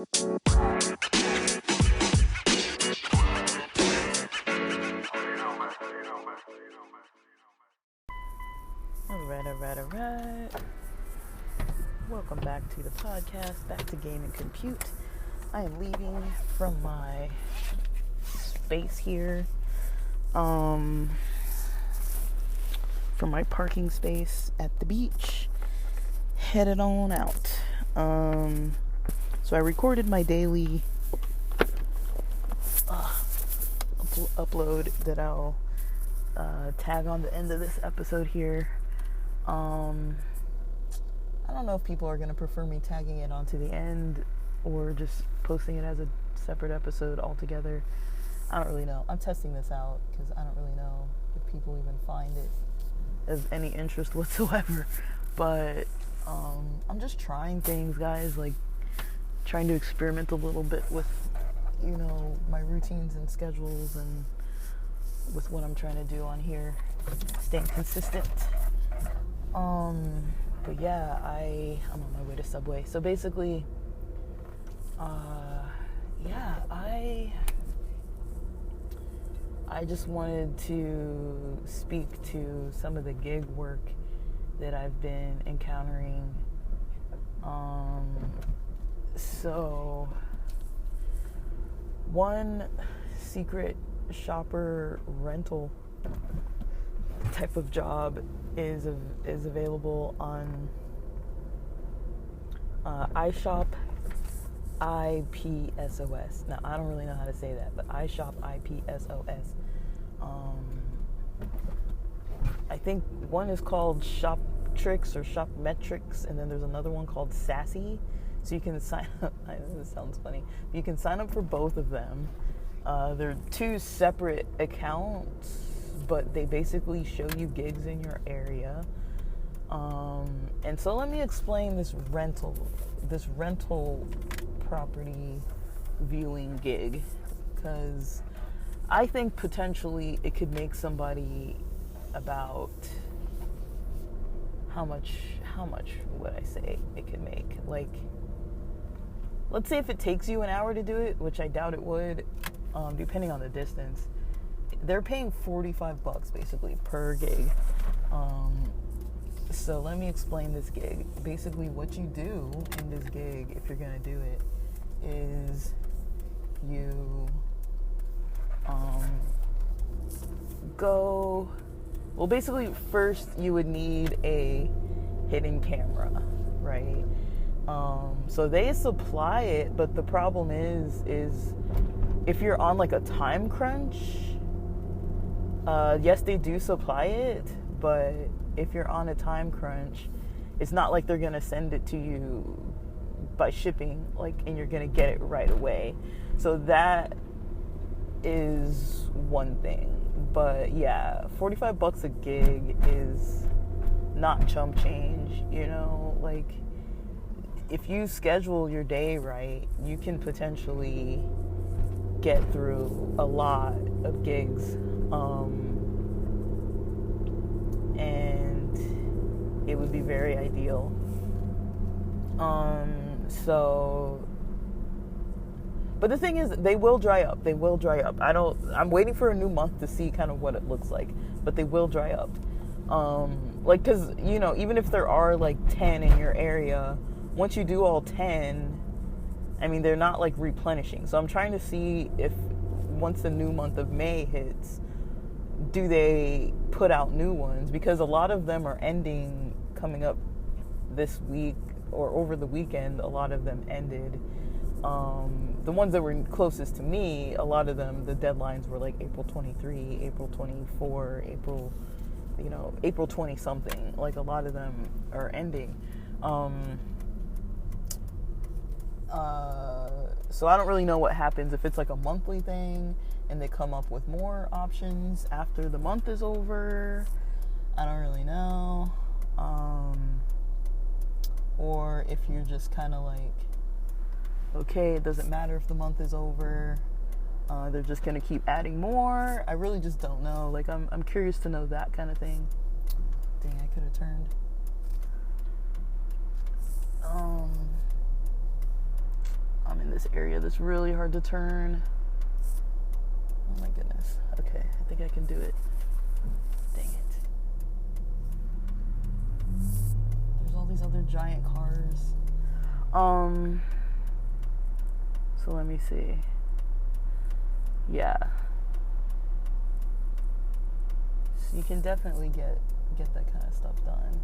Alright. Welcome back to the podcast, back to Game and Compute. I am leaving from my space here, from my parking space at the beach, headed on out. So I recorded my daily upload that I'll tag on the end of this episode here. I don't know if people are going to prefer me tagging it onto the end or just posting it as a separate episode altogether. I don't really know. I'm testing this out because I don't really know if people even find it of any interest whatsoever. But I'm just trying things, guys, like trying to experiment a little bit with, my routines and schedules and with what I'm trying to do on here, staying consistent. But yeah, I'm on my way to Subway. So basically, I just wanted to speak to some of the gig work that I've been encountering. So one secret shopper rental type of job is available on ishop ipsos. Now I don't really know how to say that, but ishop ipsos. I think one is called Shop Tricks or Shop Metrics, and then there's another one called Sassy. So you can sign up. I know this sounds funny. You can sign up for both of them. They're two separate accounts, but they basically show you gigs in your area. And so let me explain this rental property viewing gig, because I think potentially it could make somebody about how much would I say it could make? Like, let's say if it takes you an hour to do it, which I doubt it would, depending on the distance. They're paying $45 basically per gig. So let me explain this gig. Basically, what you do in this gig, if you're gonna do it, is you go. Well, basically, first you would need a hidden camera, right? So they supply it, but the problem is if you're on like a time crunch. Yes, they do supply it, but if you're on a time crunch, it's not like they're going to send it to you by shipping, and you're going to get it right away. So that is one thing. But yeah, $45 a gig is not chump change, if you schedule your day right, you can potentially get through a lot of gigs. And it would be very ideal. But the thing is, they will dry up. I'm waiting for a new month to see kind of what it looks like, but they will dry up. Cause, even if there are 10 in your area, once you do all 10, they're not replenishing. So I'm trying to see if once the new month of May hits, do they put out new ones? Because a lot of them are ending coming up this week or over the weekend. A lot of them ended. The ones that were closest to me, a lot of them, the deadlines were April 23, April 24, April 20 something. A lot of them are ending. So I don't really know what happens if it's a monthly thing and they come up with more options after the month is over. I don't really know. Or if you're just kind of okay, it doesn't matter if the month is over. They're just going to keep adding more. I really just don't know. I'm curious to know that kind of thing. Dang, I could have turned. I'm in the this area that's really hard to turn. Oh my goodness. Okay, I think I can do it. Dang it. There's all these other giant cars. So let me see. Yeah. So you can definitely get that kind of stuff done.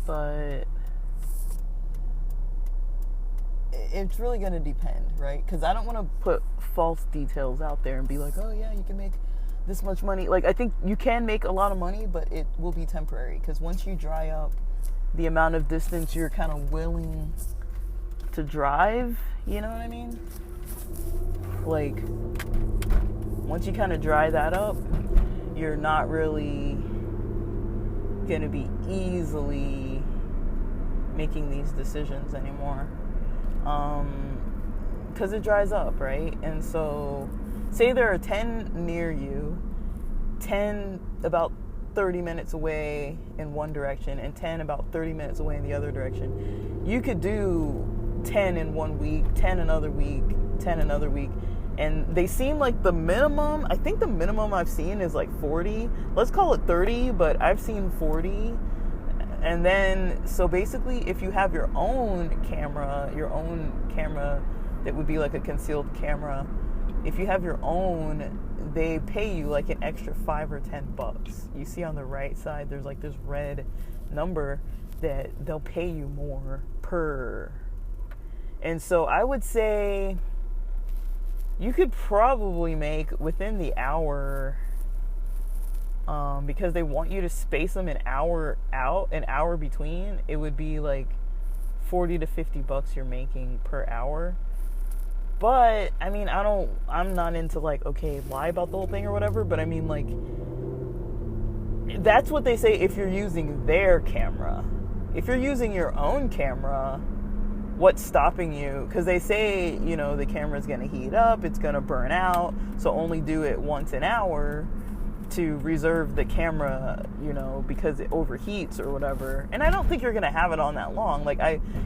But it's really going to depend, right? Because I don't want to put false details out there and be like, oh yeah, you can make this much money. Like, I think you can make a lot of money, but it will be temporary. Because once you dry up the amount of distance you're kind of willing to drive, you know what I mean? Like, once you kind of dry that up, you're not really going to be easily making these decisions anymore. Because it dries up, right? And so, say there are 10 near you, 10 about 30 minutes away in one direction, and 10 about 30 minutes away in the other direction. You could do 10 in 1 week, 10 another week, 10 another week. And they seem like the minimum, I think the minimum I've seen is like 40. Let's call it 30, but I've seen 40. And then, so basically, if you have your own camera that would be like a concealed camera, if you have your own, they pay you like an extra $5 or $10. You see on the right side, there's like this red number that they'll pay you more per. And so I would say you could probably make within the hour, because they want you to space them an hour out, an hour between, it would be like $40 to $50 you're making per hour. But I mean, I'm not into like, okay, lie about the whole thing or whatever, but I mean, like, that's what they say if you're using their camera. If you're using your own camera, what's stopping you? Because they say, you know, the camera's going to heat up, it's going to burn out, so only do it once an hour to reserve the camera, you know, because it overheats or whatever. And I don't think you're going to have it on that long. Like,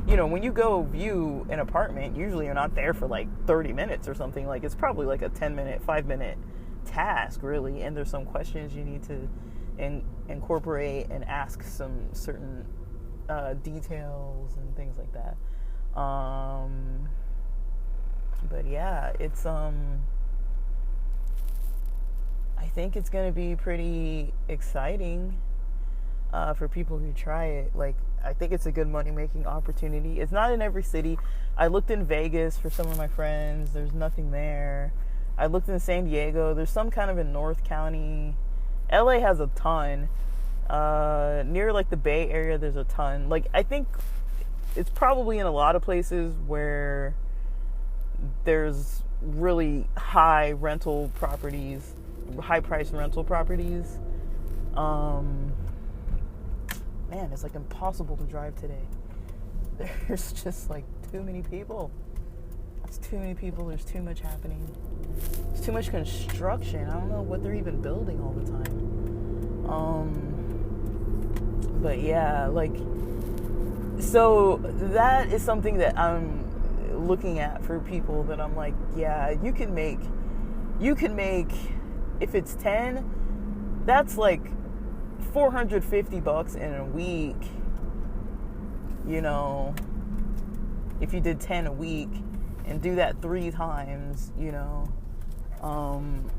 when you go view an apartment, usually you're not there for like 30 minutes or something. Like, it's probably like a 10-minute, 5-minute task, really. And there's some questions you need to incorporate and ask some certain details and things like that. But yeah, it's I think it's going to be pretty exciting for people who try it. Like, I think it's a good money-making opportunity. It's not in every city. I looked in Vegas for some of my friends. There's nothing there. I looked in San Diego. There's some kind of in North County. LA has a ton. Near, like, the Bay Area, there's a ton. Like, I think it's probably in a lot of places where there's really high rental properties, high-priced rental properties. Man, it's like impossible to drive today. There's just like too many people. It's too many people. There's too much happening. There's too much construction. I don't know what they're even building all the time. But yeah, like, so that is something that I'm looking at for people that I'm like, yeah, you can make, if it's 10, that's like $450 in a week, you know, if you did 10 a week and do that 3 times, you know, and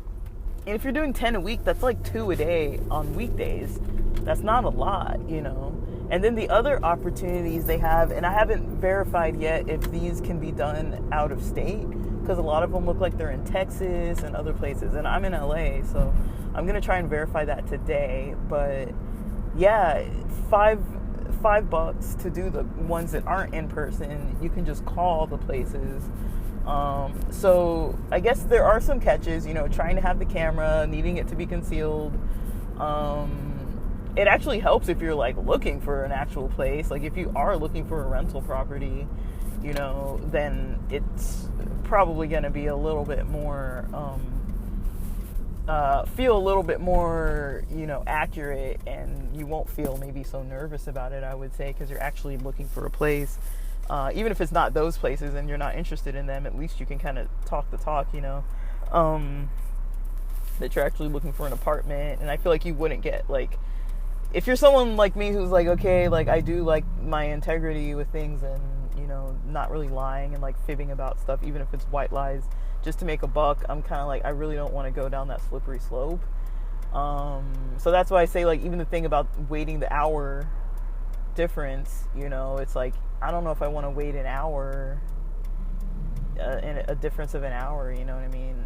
if you're doing 10 a week, that's like 2 a day on weekdays. That's not a lot, you know. And then the other opportunities they have, and I haven't verified yet if these can be done out of state, because a lot of them look like they're in Texas and other places, and I'm in LA, so I'm gonna try and verify that today. But yeah, $5 to do the ones that aren't in person. You can just call the places. So I guess there are some catches, you know, trying to have the camera, needing it to be concealed. It actually helps if you're like looking for an actual place. Like, if you are looking for a rental property, you know, then it's probably going to be a little bit more feel a little bit more, accurate, and you won't feel maybe so nervous about it, I would say, because you're actually looking for a place. Even if it's not those places and you're not interested in them, at least you can kind of talk the talk, that you're actually looking for an apartment. And I feel like you wouldn't get, like, if you're someone like me who's like, okay, like, I do like my integrity with things and, not really lying and, like, fibbing about stuff, even if it's white lies, just to make a buck, I'm kind of like, I really don't want to go down that slippery slope. So that's why I say, like, even the thing about waiting the hour difference, it's like, I don't know if I want to wait an hour, in a difference of an hour, you know what I mean?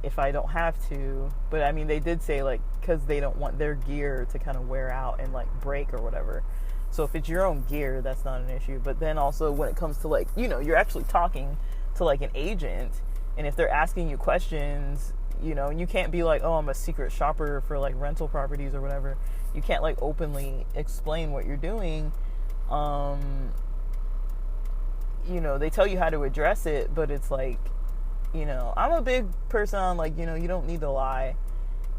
If I don't have to. But I mean, they did say, like, because they don't want their gear to kind of wear out and, like, break or whatever. So if it's your own gear, that's not an issue. But then also when it comes to, like, you're actually talking to, like, an agent, and if they're asking you questions, and you can't be like, oh, I'm a secret shopper for, like, rental properties or whatever. You can't, like, openly explain what you're doing. They tell you how to address it, but it's like, I'm a big person on, like, you don't need to lie,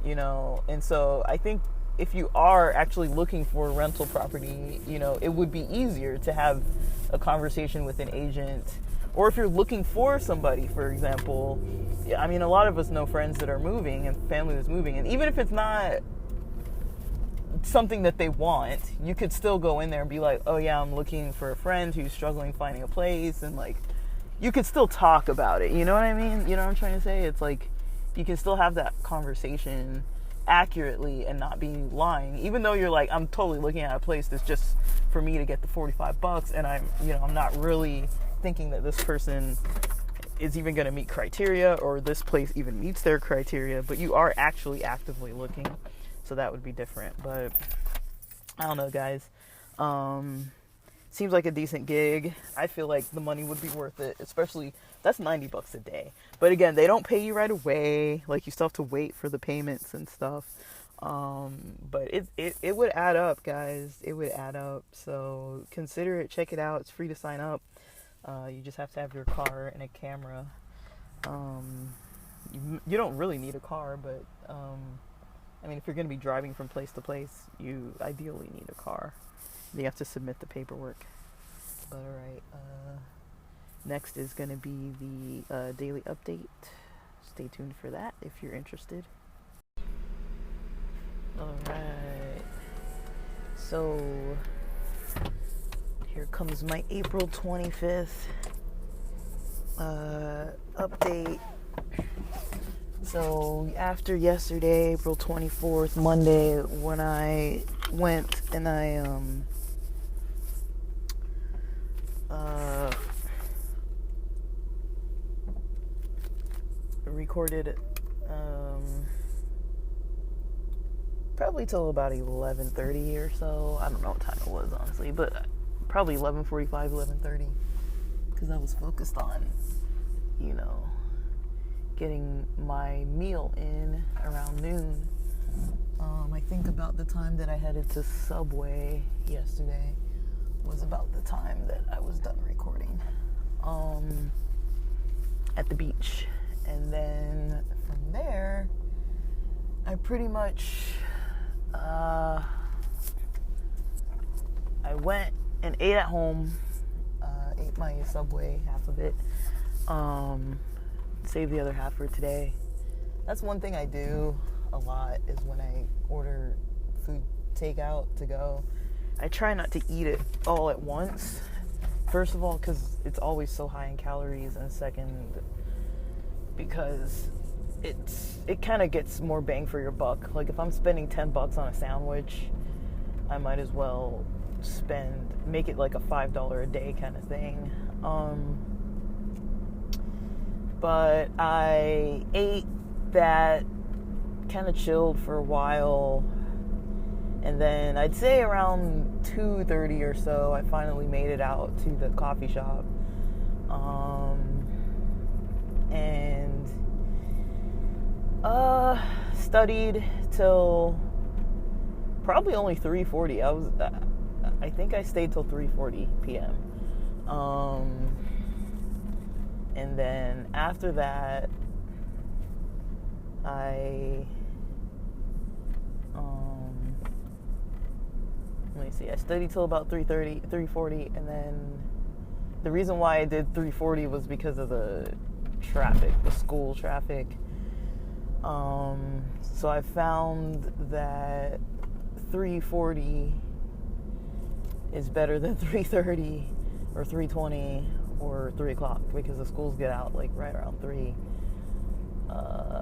and so I think if you are actually looking for a rental property, it would be easier to have a conversation with an agent. Or if you're looking for somebody, for example, I mean, a lot of us know friends that are moving and family that's moving, and even if it's not something that they want, you could still go in there and be like, oh yeah, I'm looking for a friend who's struggling finding a place, and, like, you could still talk about it, you know what I mean? You know what I'm trying to say? It's like, you can still have that conversation accurately and not be lying, even though you're like, I'm totally looking at a place that's just for me to get the $45, and I'm not really thinking that this person is even going to meet criteria, or this place even meets their criteria, but you are actually actively looking, so that would be different. But I don't know, guys. Seems like a decent gig. I feel like the money would be worth it, especially, that's $90 a day. But again, they don't pay you right away. Like, you still have to wait for the payments and stuff. But it would add up, guys. It would add up. So consider it. Check it out. It's free to sign up. You just have to have your car and a camera. You don't really need a car, but I mean, if you're going to be driving from place to place, you ideally need a car. You have to submit the paperwork. But alright, next is going to be the daily update. Stay tuned for that if you're interested. Alright, so here comes my April 25th update. So after yesterday, April 24th, Monday, when I went and I recorded probably till about 11:30 or so. I don't know what time it was, honestly, but probably 11:45, 11:30, because I was focused on, getting my meal in around noon. I think about the time that I headed to Subway yesterday was about the time that I was done recording at the beach. And then from there, I pretty much I went and ate at home, ate my Subway, half of it, saved the other half for today. That's one thing I do a lot, is when I order food takeout to go, I try not to eat it all at once. First of all, because it's always so high in calories, and second, because it kind of gets more bang for your buck. Like, if I'm spending $10 on a sandwich, I might as well make it like a $5 a day kind of thing. But I ate that, kind of chilled for a while, and then I'd say around 2:30 or so, I finally made it out to the coffee shop, and studied till probably only 3:40. I think I stayed till 3:40 p.m. And then after that, I let me see, I studied till about 3:40, and then the reason why I did 3:40 was because of the traffic, the school traffic. So I found that 3:40 is better than 3:30 or 3:20 or 3 o'clock, because the schools get out like right around 3.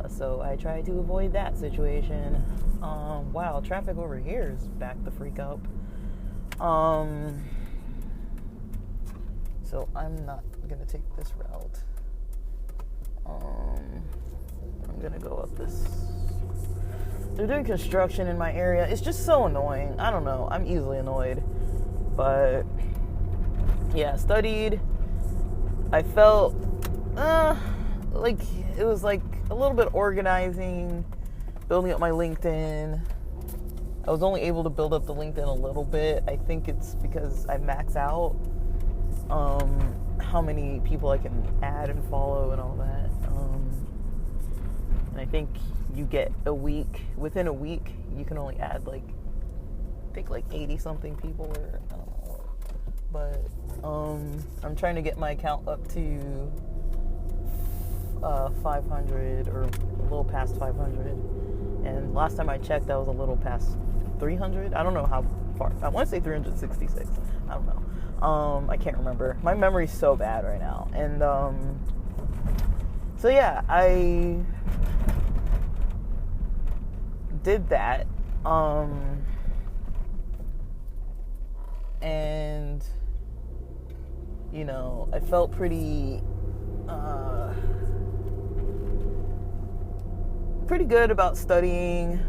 So I try to avoid that situation. Wow, traffic over here is back the freak up. So I'm not gonna take this route. I'm gonna go up this. They're doing construction in my area. It's just so annoying. I don't know. I'm easily annoyed. But yeah, studied. I felt like it was like a little bit organizing, building up my LinkedIn. I was only able to build up the LinkedIn a little bit. I think it's because I max out how many people I can add and follow and all that. And I think you get within a week, you can only add like 80 something people, or I don't know. But I'm trying to get my account up to 500, or a little past 500. And last time I checked, I was a little past 300. I don't know how far. I want to say 366. I don't know. I can't remember. My memory's so bad right now. And so yeah, I did that. And you know, I felt pretty good about studying.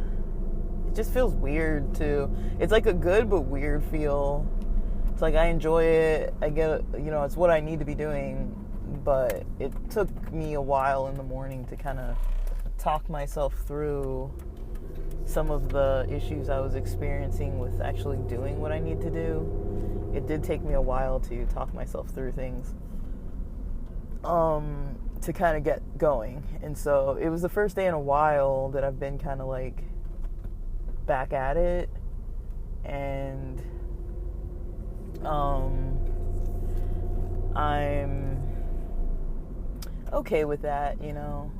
It just feels weird too. It's like a good but weird feel. It's like I enjoy it. I get, you know, it's what I need to be doing, but it took me a while in the morning to kind of talk myself through some of the issues I was experiencing with actually doing what I need to do. It did take me a while to talk myself through things, to kind of get going. And so it was the first day in a while that I've been kind of like back at it, and I'm okay with that, you know.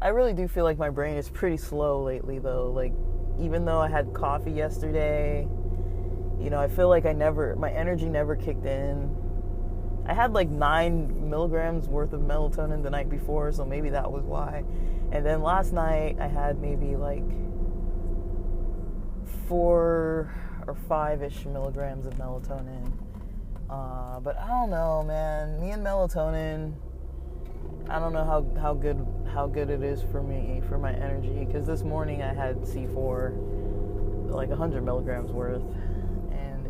I really do feel like my brain is pretty slow lately, though. Like, even though I had coffee yesterday, you know, I feel like my energy never kicked in. I had like 9 milligrams worth of melatonin the night before, so maybe that was why. And then last night I had maybe like 4 or 5-ish milligrams of melatonin. But I don't know, man. Me and melatonin, I don't know how good it is for me, for my energy. Because this morning I had C4, like 100 milligrams worth, and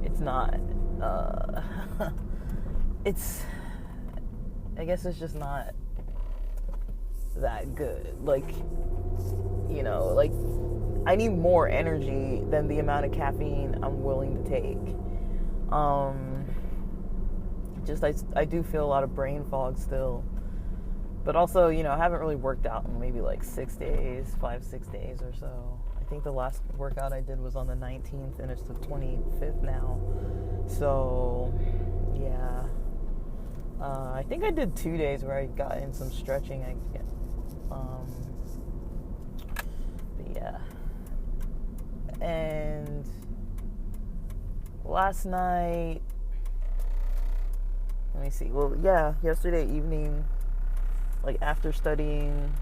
it's not. I guess it's just not that good. Like, you know, like I need more energy than the amount of caffeine I'm willing to take. I do feel a lot of brain fog still, but also, you know, I haven't really worked out in maybe like 6 days or so. I think the last workout I did was on the 19th, and it's the 25th now. So, yeah. I think I did 2 days where I got in some stretching. But yeah. And last night, let me see. Well, yeah, yesterday evening, like after studying,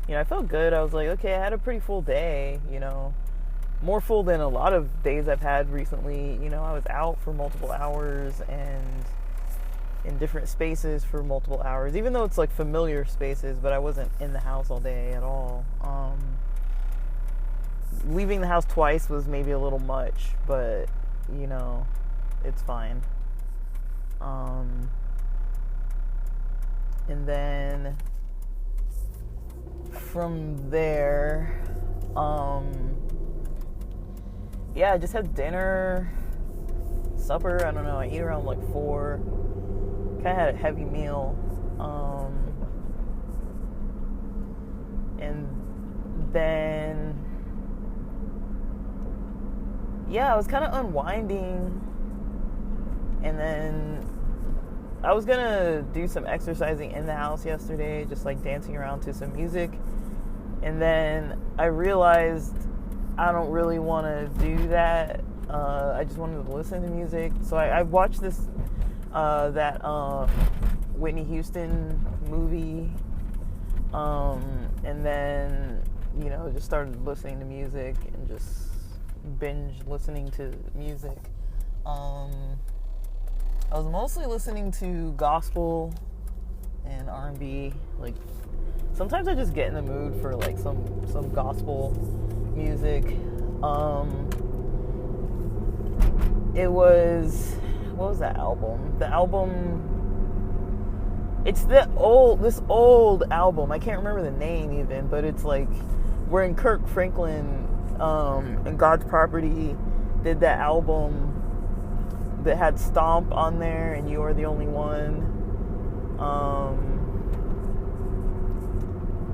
you know, I felt good. I was like, okay, I had a pretty full day, you know, more full than a lot of days I've had recently. You know, I was out for multiple hours and in different spaces for multiple hours, even though it's like familiar spaces, but I wasn't in the house all day at all. Leaving the house twice was maybe a little much, but, you know, it's fine. And then from there, yeah, I just had dinner, supper, I don't know, I eat around like 4, kind of had a heavy meal, And then, yeah, I was kind of unwinding. And then I was gonna do some exercising in the house yesterday, just like dancing around to some music. And then I realized I don't really want to do that. I just wanted to listen to music. So I watched that Whitney Houston movie. And then, just started listening to music and just binge listening to music. I was mostly listening to gospel and R&B. Like, sometimes I just get in the mood for like some gospel music. What was that album? The album, it's this old album. I can't remember the name even, but it's like when Kirk Franklin and God's Property did that album that had Stomp on there and You Are the Only One.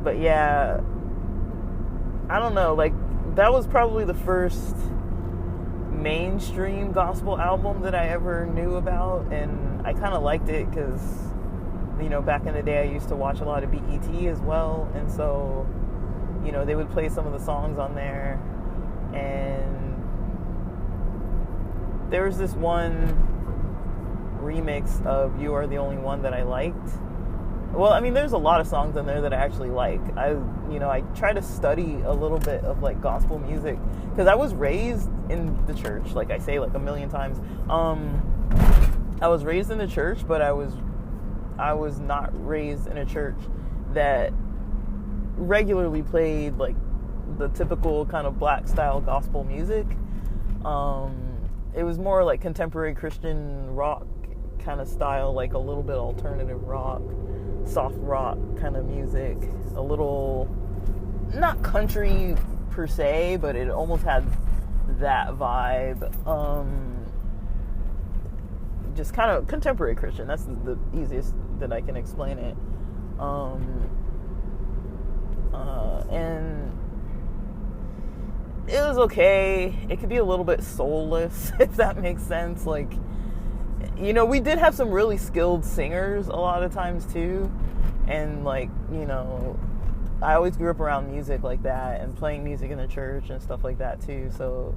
But yeah, I don't know, like that was probably the first mainstream gospel album that I ever knew about, and I kind of liked it because, back in the day I used to watch a lot of BET as well, and so, they would play some of the songs on there, and there was this one remix of You Are the Only One that I liked. Well, I mean, there's a lot of songs in there that I actually like. I try to study a little bit of like gospel music because I was raised in the church, like I say like a million times. I was raised in the church, but I was not raised in a church that regularly played like the typical kind of black style gospel music. It was more like contemporary Christian rock kind of style, like a little bit alternative rock, soft rock kind of music, a little, not country per se, but it almost had that vibe. Just kind of contemporary Christian. That's the easiest that I can explain it. And it was okay. It could be a little bit soulless, if that makes sense. Like, we did have some really skilled singers a lot of times too. And like, I always grew up around music like that and playing music in the church and stuff like that too. So,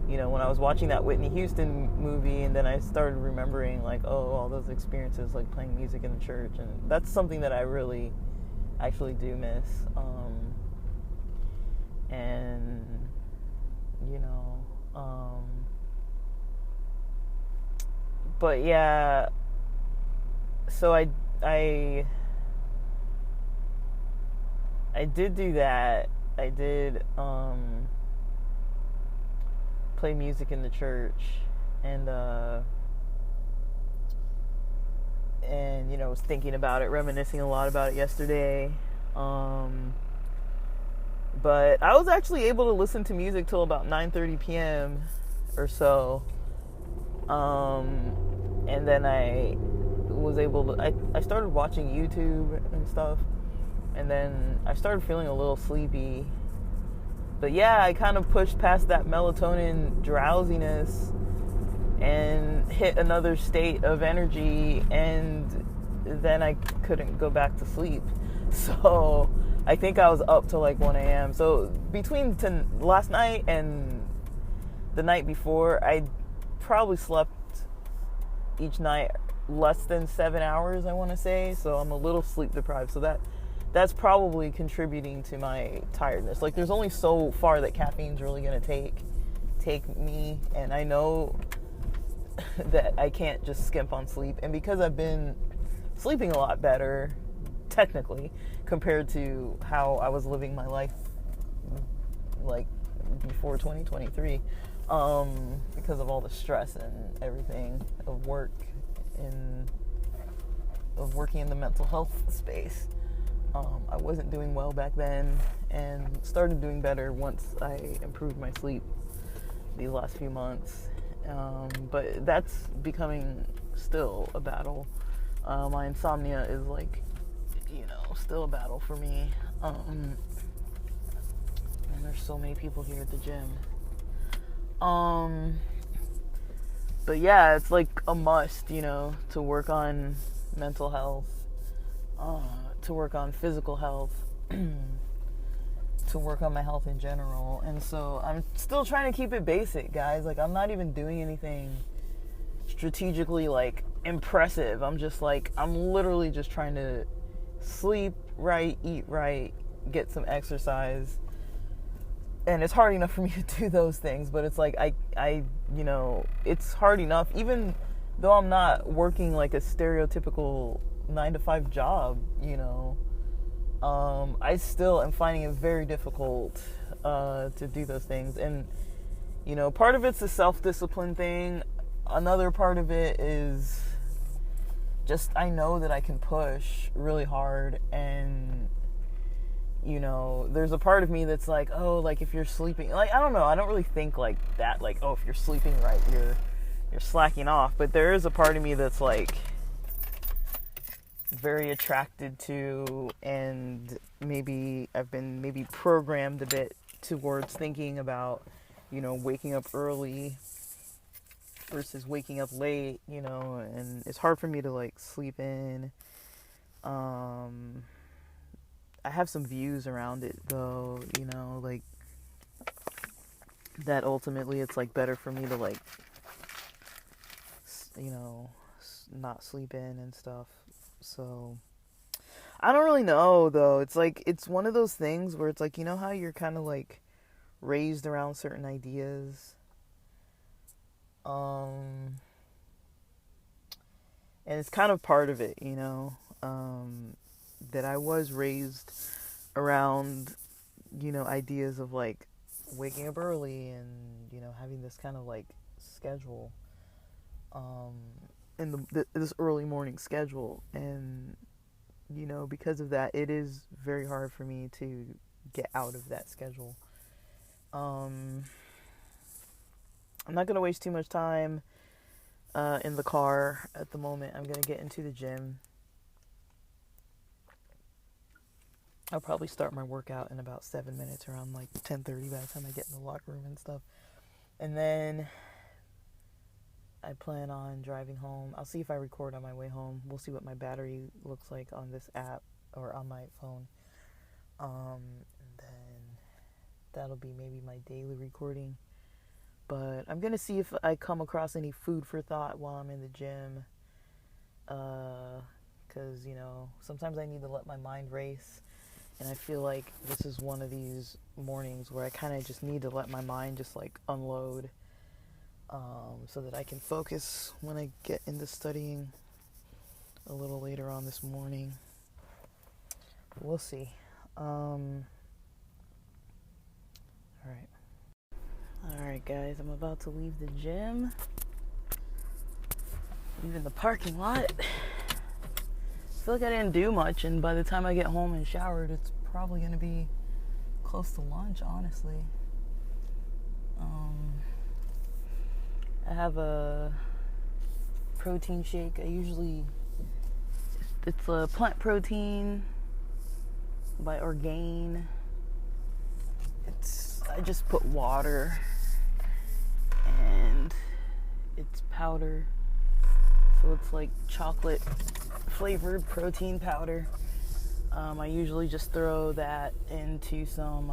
when I was watching that Whitney Houston movie, and then I started remembering like, all those experiences like playing music in the church, and that's something that I really actually do miss. And but yeah, so I did do that. I did play music in the church, and was thinking about it, reminiscing a lot about it yesterday. But I was actually able to listen to music till about 9:30 p.m. or so. And then I was able to, I started watching YouTube and stuff, and then I started feeling a little sleepy. But yeah, I kind of pushed past that melatonin drowsiness and hit another state of energy, and then I couldn't go back to sleep. So I think I was up till like 1 a.m. So between last night and the night before, I probably slept each night less than 7 hours, I want to say. So I'm a little sleep deprived. So that's probably contributing to my tiredness. Like, there's only so far that caffeine's really going to take me, and I know that I can't just skimp on sleep. And because I've been sleeping a lot better, technically, compared to how I was living my life like before 2023, because of all the stress and everything of work and of working in the mental health space. I wasn't doing well back then, and started doing better once I improved my sleep these last few months. But that's becoming still a battle My insomnia is like, still a battle for me. And there's so many people here at the gym. But yeah, it's like a must, to work on mental health, to work on physical health, to work on my health in general. And so I'm still trying to keep it basic, guys. Like, I'm not even doing anything strategically, like, impressive. I'm literally just trying to sleep right, eat right, get some exercise. And it's hard enough for me to do those things, but it's like, it's hard enough, even though I'm not working like a stereotypical 9-to-5 job, I still am finding it very difficult to do those things. And, part of it's a self-discipline thing. Another part of it is just, I know that I can push really hard, and there's a part of me that's like, oh, like, if you're sleeping, like, I don't know, I don't really think like that, like, oh, if you're sleeping right, you're slacking off. But there is a part of me that's like very attracted to, and maybe I've been programmed a bit towards thinking about, waking up early versus waking up late, and it's hard for me to like sleep in. I have some views around it, though, like, that ultimately it's, like, better for me to, like, not sleep in and stuff. So, I don't really know, though. It's, like, it's one of those things where it's, like, how you're kind of, like, raised around certain ideas? And it's kind of part of it, that I was raised around, ideas of like waking up early and, having this kind of like schedule, in this early morning schedule. And, because of that, it is very hard for me to get out of that schedule. I'm not going to waste too much time in the car at the moment. I'm going to get into the gym. I'll probably start my workout in about 7 minutes, around like 10:30 by the time I get in the locker room and stuff. And then I plan on driving home. I'll see if I record on my way home. We'll see what my battery looks like on this app or on my phone. And then that'll be maybe my daily recording. But I'm going to see if I come across any food for thought while I'm in the gym. Because, sometimes I need to let my mind race. And I feel like this is one of these mornings where I kind of just need to let my mind just like unload, so that I can focus when I get into studying a little later on this morning. We'll see. Alright, guys, I'm about to leave the gym. Leaving the parking lot. I feel like I didn't do much, and by the time I get home and showered, it's probably going to be close to lunch, honestly. I have a protein shake. It's a plant protein by Orgain. I just put water, and it's powder, so it's like chocolate flavored protein powder. I usually just throw that into some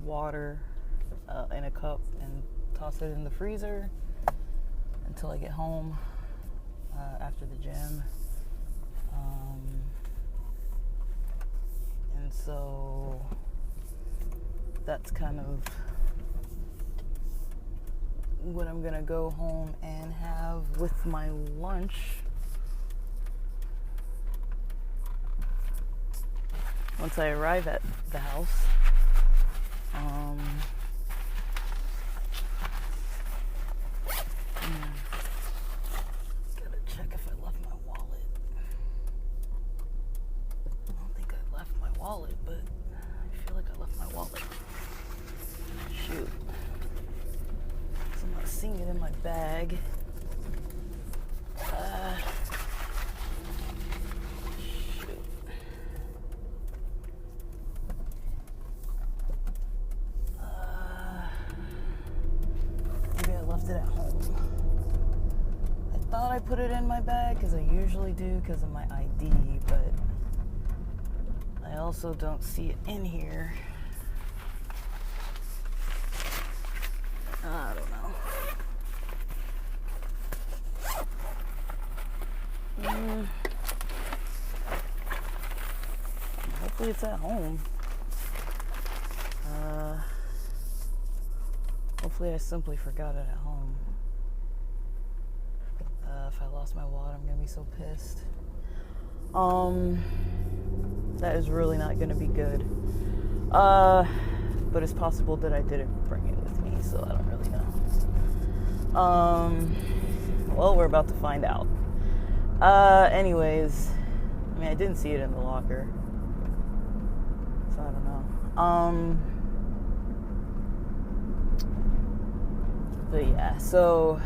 water in a cup and toss it in the freezer until I get home after the gym. And so that's kind of what I'm gonna go home and have with my lunch. Once I arrive at the house. Gotta check if I left my wallet. I don't think I left my wallet, but I feel like I left my wallet. Shoot. So I'm not seeing it in my bag. thought I put it in my bag, because I usually do because of my ID, but I also don't see it in here. I don't know. Hopefully it's at home. Hopefully I simply forgot it at home. If I lost my wallet, I'm gonna be so pissed. That is really not gonna be good. But it's possible that I didn't bring it with me, so I don't really know. Well, we're about to find out. Anyways, I mean, I didn't see it in the locker, so I don't know. But yeah, so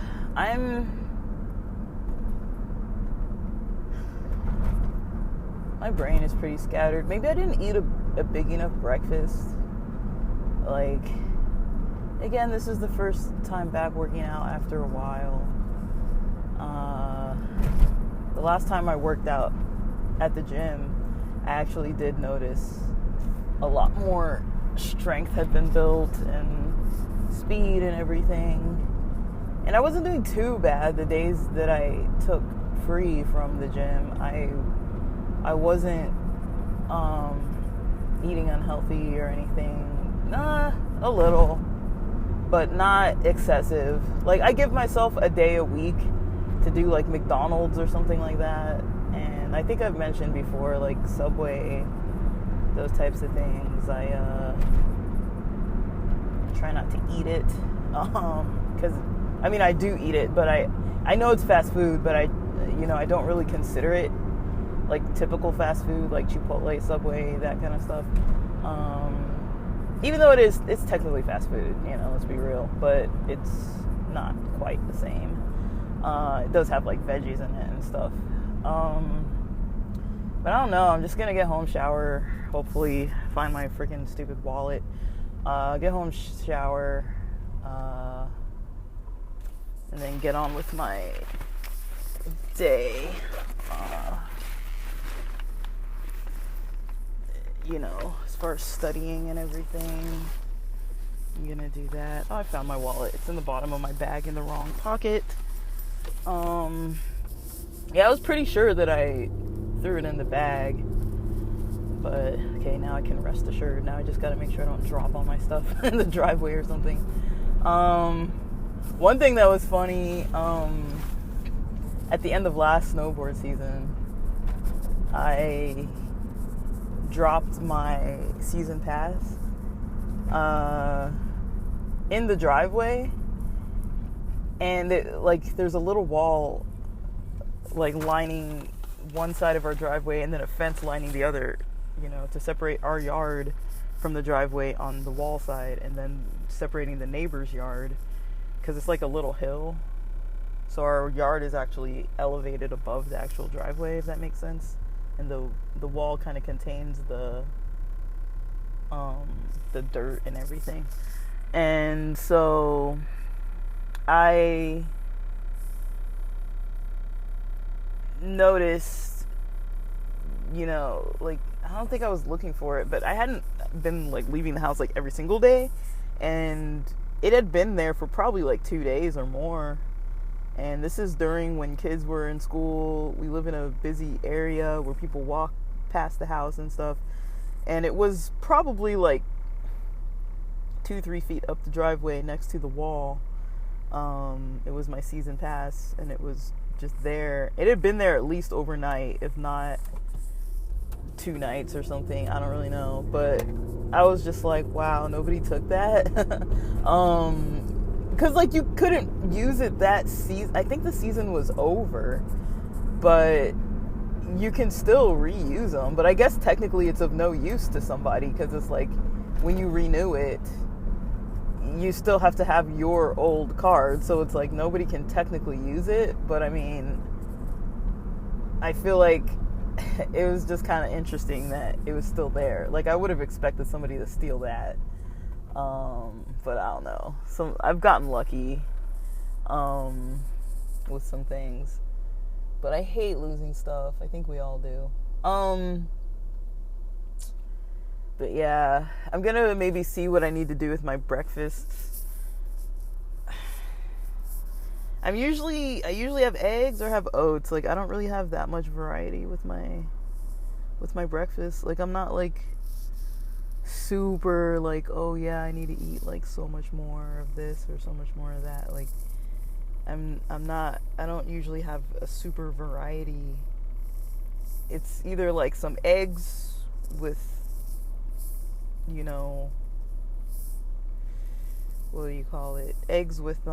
my brain is pretty scattered. Maybe I didn't eat a big enough breakfast. Like, again, this is the first time back working out after a while. The last time I worked out at the gym, I actually did notice a lot more strength had been built and speed and everything. And I wasn't doing too bad the days that I took free from the gym. I wasn't eating unhealthy or anything. Nah, a little, but not excessive. Like, I give myself a day a week to do like McDonald's or something like that. And I think I've mentioned before, like Subway, those types of things. I try not to eat it, because I mean, I do eat it, but I know it's fast food, but I don't really consider it like typical fast food, like Chipotle, Subway, that kind of stuff. Even though it's technically fast food, let's be real, but it's not quite the same. It does have like veggies in it and stuff. But I don't know. I'm just gonna get home, shower, hopefully find my freaking stupid wallet. Get home, shower, and then get on with my day. As far as studying and everything, I'm gonna do that. Oh, I found my wallet. It's in the bottom of my bag in the wrong pocket. Yeah, I was pretty sure that I threw it in the bag. But, okay, now I can rest assured. Now I just gotta make sure I don't drop all my stuff in the driveway or something. One thing that was funny, at the end of last snowboard season, I dropped my season pass in the driveway, and there's a little wall like lining one side of our driveway and then a fence lining the other, to separate our yard from the driveway on the wall side, and then separating the neighbor's yard, because it's like a little hill, so our yard is actually elevated above the actual driveway, if that makes sense. And the wall kind of contains the dirt and everything. And so I noticed, I don't think I was looking for it, but I hadn't been leaving the house every single day, and it had been there for probably 2 days or more. And this is during when kids were in school. We live in a busy area where people walk past the house and stuff. And it was probably 2-3 feet up the driveway next to the wall. It was my season pass, and it was just there. It had been there at least overnight, if not 2 nights or something. I don't really know. But I was just like, wow, nobody took that. Because, you couldn't use it that season. I think the season was over. But you can still reuse them. But I guess technically it's of no use to somebody. Because it's when you renew it, you still have to have your old card. So it's nobody can technically use it. But, I mean, I feel like it was just kind of interesting that it was still there. I would have expected somebody to steal that. But I don't know. So I've gotten lucky. with some things. But I hate losing stuff. I think we all do. But yeah, I'm gonna maybe see what I need to do with my breakfasts. I usually have eggs or have oats. Like, I don't really have that much variety with my breakfast. Like, I'm not like super like, oh yeah, I need to eat like so much more of this or so much more of that. Like, I don't usually have a super variety. It's either like some eggs with, you know, what do you call it? Eggs with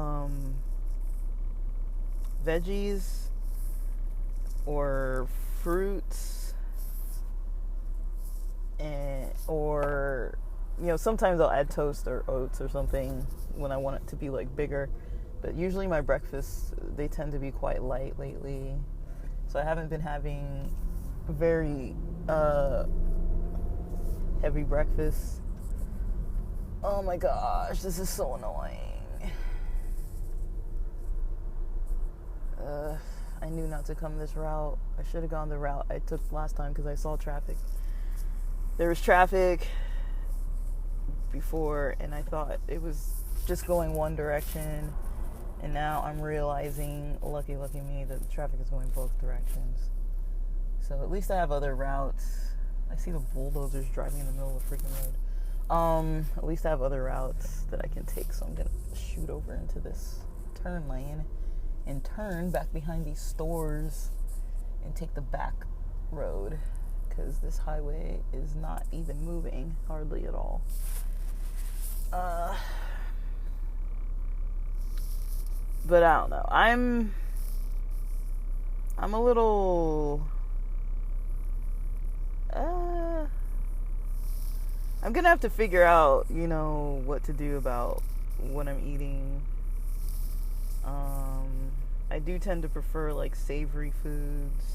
veggies or fruits, and or, you know, sometimes I'll add toast or oats or something when I want it to be like bigger. But usually my breakfasts, they tend to be quite light lately. So I haven't been having very heavy breakfast. Oh my gosh, this is so annoying. I knew not to come this route. I should have gone the route I took last time because I saw traffic. There was traffic before and I thought it was just going one direction. And now I'm realizing, lucky me, that the traffic is going both directions. So at least I have other routes. I see the bulldozers driving in the middle of the freaking road. At least I have other routes that I can take. So I'm going to shoot over into this turn lane and turn back behind these stores and take the back road. Because this highway is not even moving hardly at all. But I don't know. I'm a little... I'm gonna have to figure out, you know, what to do about what I'm eating. I do tend to prefer, like, savory foods.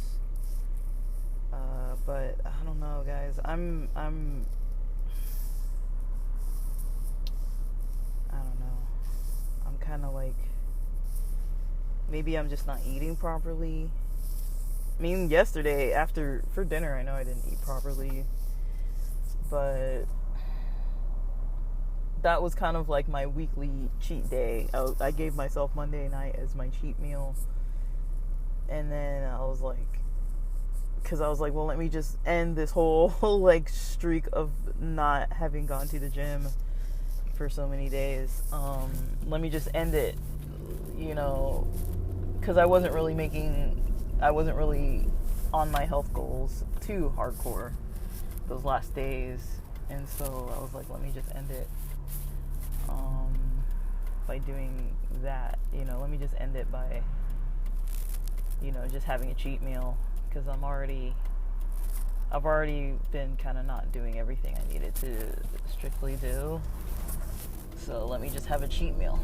But I don't know, guys. I don't know. I'm kind of like... Maybe I'm just not eating properly. I mean, yesterday, for dinner, I know I didn't eat properly. But that was kind of like my weekly cheat day. I gave myself Monday night as my cheat meal. And then I was like, well, let me just end this whole like streak of not having gone to the gym for so many days. Let me just end it, you know, because I wasn't really on my health goals too hardcore those last days. And so I was like, let me just end it by doing that, you know, let me just end it by, you know, just having a cheat meal, because I've already been kind of not doing everything I needed to strictly do. So let me just have a cheat meal,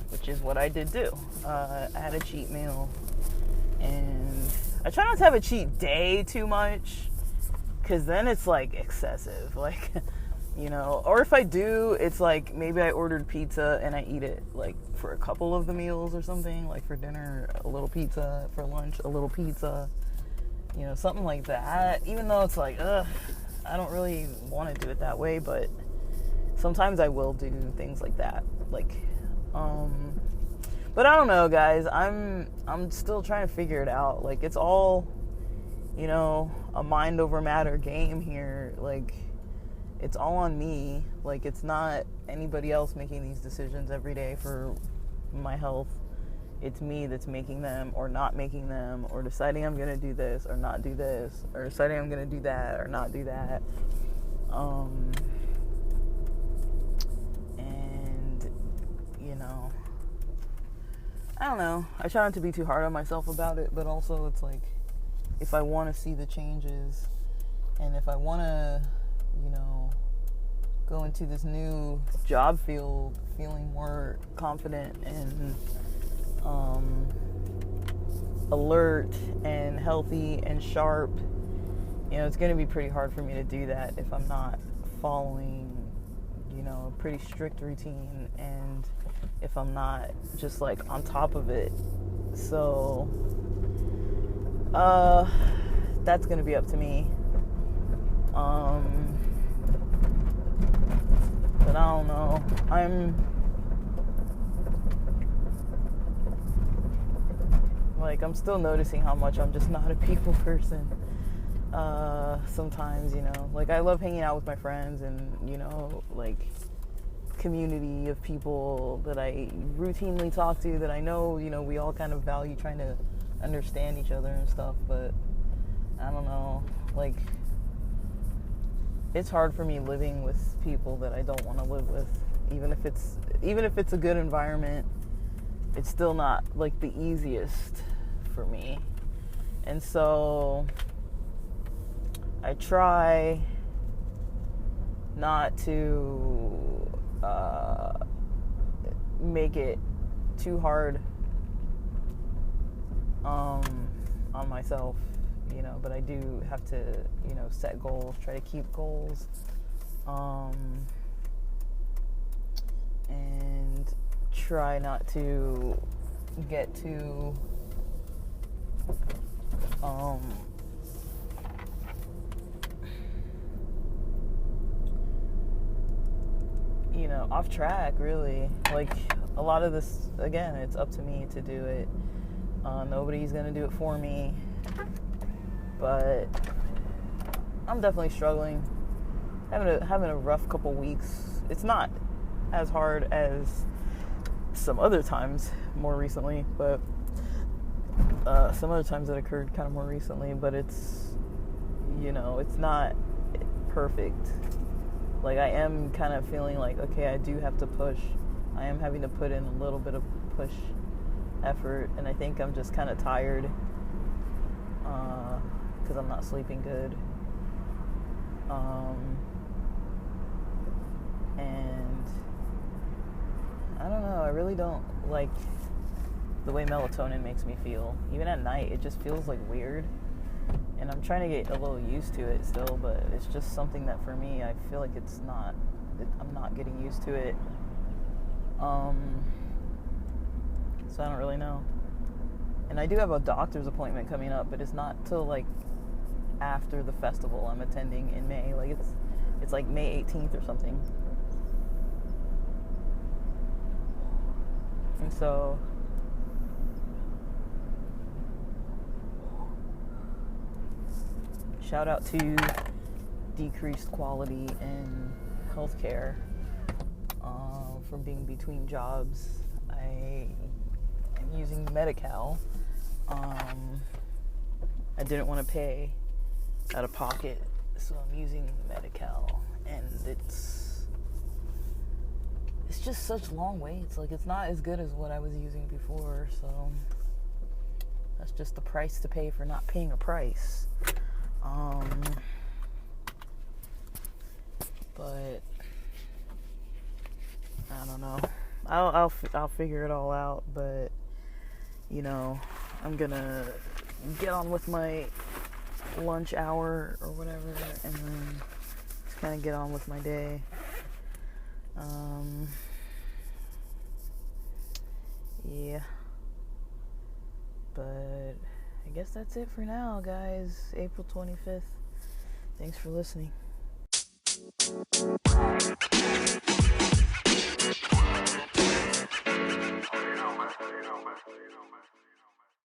which is what I did do. I had a cheat meal, and I try not to have a cheat day too much, because then it's like excessive, like, you know, or if I do, it's like maybe I ordered pizza and I eat it like for a couple of the meals or something, like for dinner a little pizza, for lunch a little pizza, you know, something like that. Even though it's like, I don't really want to do it that way, but sometimes I will do things like that, like, but I don't know, guys. I'm still trying to figure it out. Like, it's all, you know, a mind over matter game here. Like, it's all on me. Like, it's not anybody else making these decisions every day for my health. It's me that's making them or not making them, or deciding I'm going to do this or not do this, or deciding I'm going to do that or not do that. And, you know, I don't know. I try not to be too hard on myself about it, but also it's like, if I want to see the changes, and if I want to, you know, go into this new job field feeling more confident and alert and healthy and sharp, you know, it's going to be pretty hard for me to do that if I'm not following, you know, a pretty strict routine and if I'm not just like on top of it. So that's gonna be up to me. But I don't know. I'm still noticing how much I'm just not a people person. Sometimes, like I love hanging out with my friends and, like community of people that I routinely talk to that I know, we all kind of value trying to understand each other and stuff, but I don't know, like it's hard for me living with people that I don't want to live with, even if it's a good environment. It's still not like the easiest for me. And so I try not to make it too hard on myself, but I do have to, set goals, try to keep goals, and try not to get too off track, really. Like a lot of this, again, it's up to me to do it. Nobody's gonna do it for me, but I'm definitely struggling, having a rough couple weeks. It's not as hard as some other times more recently, but some other times that occurred kind of more recently, but it's it's not perfect. Like I am kind of feeling like, okay, I do have to push. I am having to put in a little bit of push effort, and I think I'm just kind of tired because I'm not sleeping good, and I don't know, I really don't like the way melatonin makes me feel. Even at night, it just feels like weird, and I'm trying to get a little used to it still, but it's just something that for me, I feel like I'm not getting used to it. So I don't really know. And I do have a doctor's appointment coming up, but it's not till like after the festival I'm attending in May. Like it's like May 18th or something. And so shout out to decreased quality in healthcare from being between jobs. I am using Medi-Cal. I didn't want to pay out of pocket, so I'm using Medi-Cal, and it's just such long waits. Like it's not as good as what I was using before, so that's just the price to pay for not paying a price. But I don't know. I'll figure it all out. But I'm gonna get on with my lunch hour or whatever, and then just kind of get on with my day. Yeah. But I guess that's it for now, guys. April 25th. Thanks for listening.